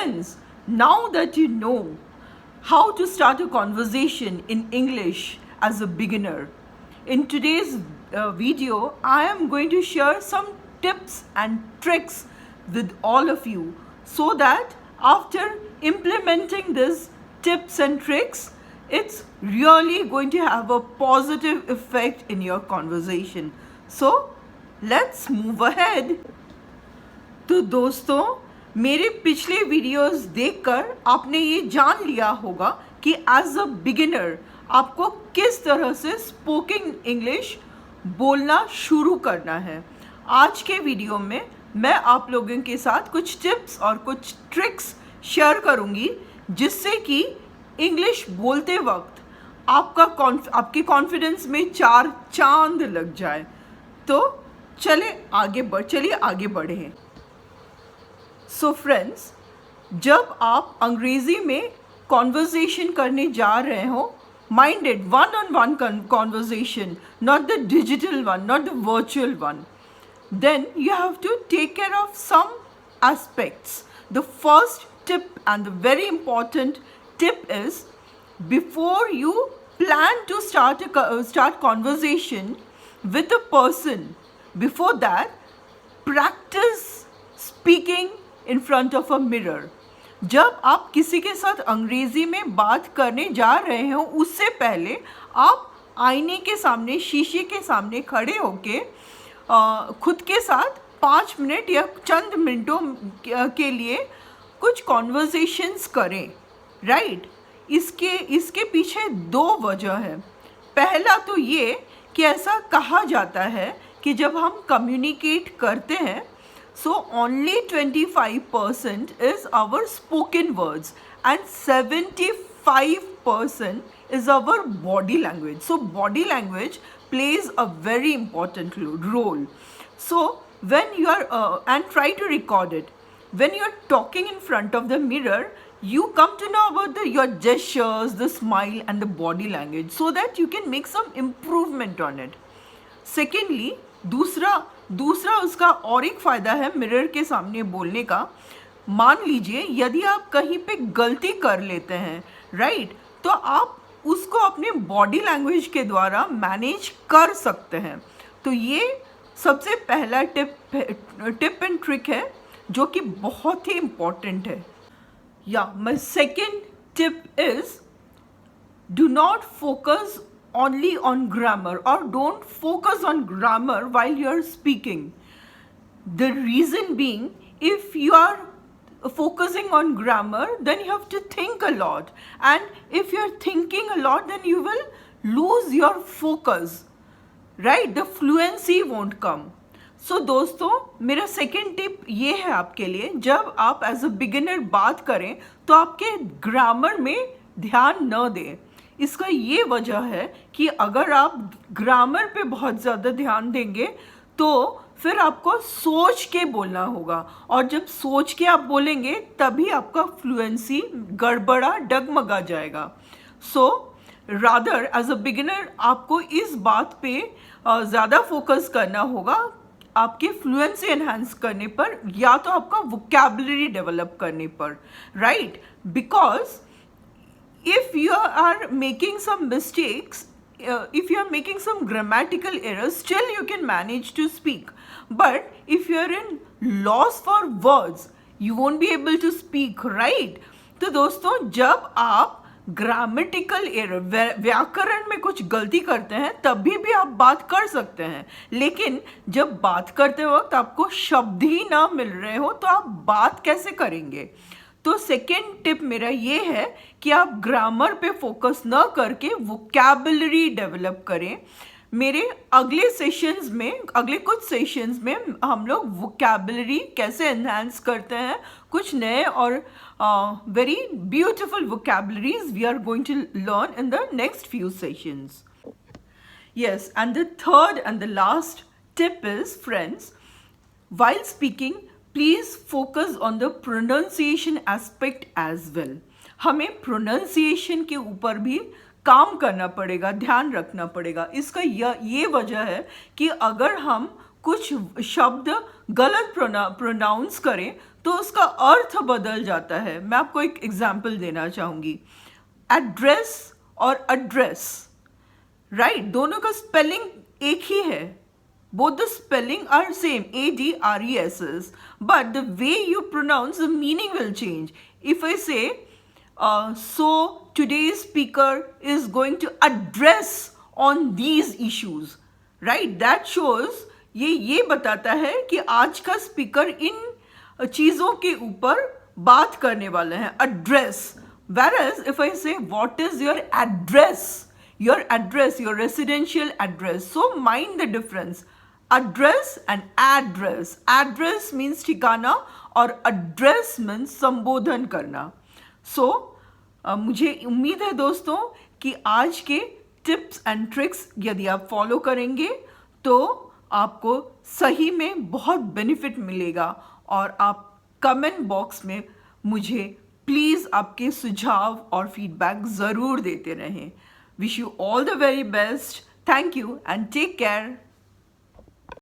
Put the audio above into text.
Friends, now that you know how to start a conversation in English as a beginner, in today's video, I am going to share some tips and tricks with all of you so that after implementing these tips and tricks, it's really going to have a positive effect in your conversation. So, let's move ahead. तो दोस्तों, मेरे पिछले videos देखकर आपने ये जान लिया होगा कि एज अ बिगिनर आपको किस तरह से स्पोकन इंग्लिश बोलना शुरू करना है। आज के वीडियो में मैं आप लोगों के साथ कुछ टिप्स और कुछ ट्रिक्स शेयर करूंगी जिससे कि इंग्लिश बोलते वक्त आपके कॉन्फिडेंस में चार चांद लग जाए। तो चलिए आगे बढ़े। सो फ्रेंड्स, जब आप अंग्रेज़ी में कॉन्वर्जेशन करने जा रहे हो, minded one on one conversation, not the digital one, not the virtual one, then you have to take care of some aspects. The first tip and the very important tip is, before you plan to start conversation with a person, before that practice speaking in front of a mirror. जब आप किसी के साथ अंग्रेजी में बात करने जा रहे हो, उससे पहले आप आईने के सामने, शीशे के सामने खड़े होके खुद के साथ 5 मिनट या चंद मिनटों के लिए कुछ कॉन्वर्सेशंस करें, राइट? इसके पीछे 2 वजह है। पहला तो ये कि ऐसा कहा जाता है कि जब हम कम्युनिकेट करते हैं, so only 25% is our spoken words and 75% is our body language. So body language plays a very important role. So when you are and try to record it. When you are talking in front of the mirror, you come to know about your gestures, the smile and the body language so that you can make some improvement on it. Secondly, दूसरा उसका और एक फ़ायदा है mirror के सामने बोलने का। मान लीजिए यदि आप कहीं पे गलती कर लेते हैं, राइट, तो आप उसको अपने बॉडी लैंग्वेज के द्वारा मैनेज कर सकते हैं। तो ये सबसे पहला टिप एंड ट्रिक है जो कि बहुत ही इम्पॉर्टेंट है। या my second tip is, do not focus only on grammar, or don't focus on grammar while you are speaking. The reason being, if you are focusing on grammar, then you have to think a lot, and if you are thinking a lot, then you will lose your focus, right? The fluency won't come. So दोस्तों, मेरा second tip ये है आपके लिए, जब आप as a beginner बात करें तो आपके ग्रामर में ध्यान न दें। इसका ये वजह है कि अगर आप ग्रामर पे बहुत ज़्यादा ध्यान देंगे तो फिर आपको सोच के बोलना होगा, और जब सोच के आप बोलेंगे तभी आपका फ्लुएंसी गड़बड़ा डगमगा जाएगा। So rather as a beginner आपको इस बात पे ज़्यादा फोकस करना होगा, आपके फ्लुएंसी एनहांस करने पर या तो आपका वोकैबुलरी डेवलप करने पर, right? Because if you are making some mistakes, if you are making some grammatical errors, still you can manage to speak. But if you are in loss for words, you won't be able to speak, right? तो दोस्तों, जब आप grammatical error, व्याकरण में कुछ गलती करते हैं, तभी भी आप बात कर सकते हैं, लेकिन जब बात करते वक्त आपको शब्द ही ना मिल रहे हो तो आप बात कैसे करेंगे? तो सेकेंड टिप मेरा ये है कि आप ग्रामर पे फोकस न करके वोकैबुलरी डेवलप करें। मेरे अगले कुछ सेशंस में हम लोग वोकैबुलरी कैसे एनहांस करते हैं, कुछ नए और very beautiful vocabularies we are going to learn in the next few sessions. Yes, and the third and the last tip is, friends, while speaking, please focus on the pronunciation aspect as well. हमें pronunciation के ऊपर भी काम करना पड़ेगा, ध्यान रखना पड़ेगा। इसका ये वजह है कि अगर हम कुछ शब्द गलत प्रोनाउंस करें तो उसका अर्थ बदल जाता है। मैं आपको एक एग्जाम्पल देना चाहूँगी, एड्रेस और एड्रेस, राइट, दोनों का स्पेलिंग एक ही है, both the spelling are same, ADRESS, but the way you pronounce the meaning will change. If I say so today's speaker is going to address on these issues, right, that shows, ये बताता है कि आज का speaker in चीज़ों के ऊपर बात करने वाला है, address. Whereas if I say what is your address, your residential address, so mind the difference. Address and address. Address means ठिकाना और address means संबोधन करना. So मुझे उम्मीद है दोस्तों कि आज के टिप्स एंड ट्रिक्स यदि आप फॉलो करेंगे तो आपको सही में बहुत बेनिफिट मिलेगा, और आप कमेंट बॉक्स में मुझे प्लीज़ आपके सुझाव और फीडबैक ज़रूर देते रहें. Wish you all the very best. Thank you and take care.